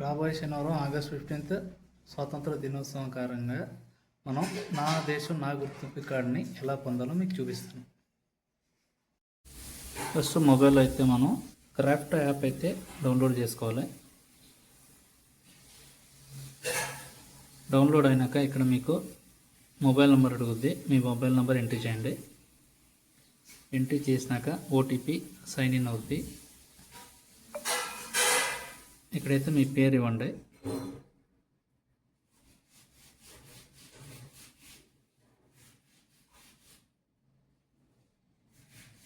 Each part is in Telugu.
రాబోయే శనివారం ఆగస్ట్ 15th స్వాతంత్ర దినోత్సవం కారణంగా మనం నా దేశం నా గుర్తింపు కార్డుని ఎలా పొందాలో మీకు చూపిస్తాను. ఫస్ట్ మొబైల్ అయితే మనం క్రాఫ్ట్ యాప్ అయితే డౌన్లోడ్ చేసుకోవాలి. డౌన్లోడ్ అయినాక ఇక్కడ మీకు మొబైల్ నెంబర్ అడుగుద్ది. మీ మొబైల్ నెంబర్ ఎంట్రీ చేయండి. ఎంట్రీ చేసినాక ఓటీపీ సైన్ ఇన్ అవుద్ది. ఇక్కడైతే మీ పేరు ఇవ్వండి.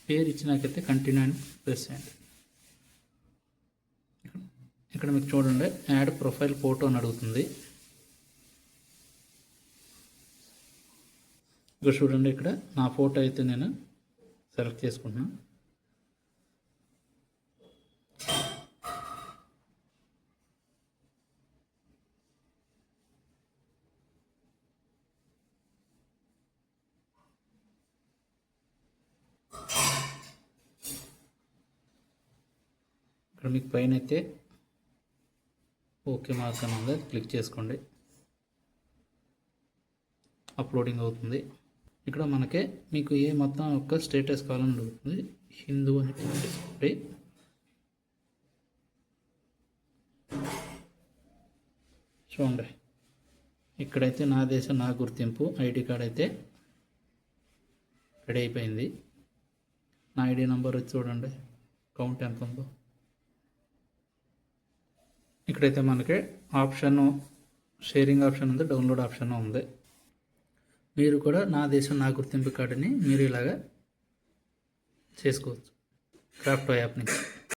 పేరు ఇచ్చినాకైతే కంటిన్యూ అని ప్రెస్ చేయండి. ఇక్కడ మీకు చూడండి యాడ్ ప్రొఫైల్ ఫోటో అని అడుగుతుంది. ఇక్కడ చూడండి, ఇక్కడ నా ఫోటో అయితే నేను సెలెక్ట్ చేసుకుంటున్నాను. ఇక్కడ మీకు పైన అయితే ఓకే మార్క్ అని ఉంది, క్లిక్ చేసుకోండి. అప్లోడింగ్ అవుతుంది. ఇక్కడ మనకే మీకు ఏ మొత్తం యొక్క స్టేటస్ కావాలని అడుగుతుంది. హిందూ అని క్లిక్ చేసుకోండి. చూడండి, ఇక్కడైతే నా దేశం నా గుర్తింపు ఐడి కార్డ్ అయితే రెడీ అయిపోయింది. నా ఐడి నెంబర్ వచ్చి చూడండి కౌంట్ ఎంత ఉందో. ఇక్కడైతే మనకి ఆప్షన్ షేరింగ్ ఆప్షన్ ఉంది, డౌన్లోడ్ ఆప్షన్ ఉంది. మీరు కూడా నా దేశం నా గుర్తింపు కార్డుని మీరు ఇలాగా చేసుకోవచ్చు క్రాఫ్ట్ యాప్ నుంచి.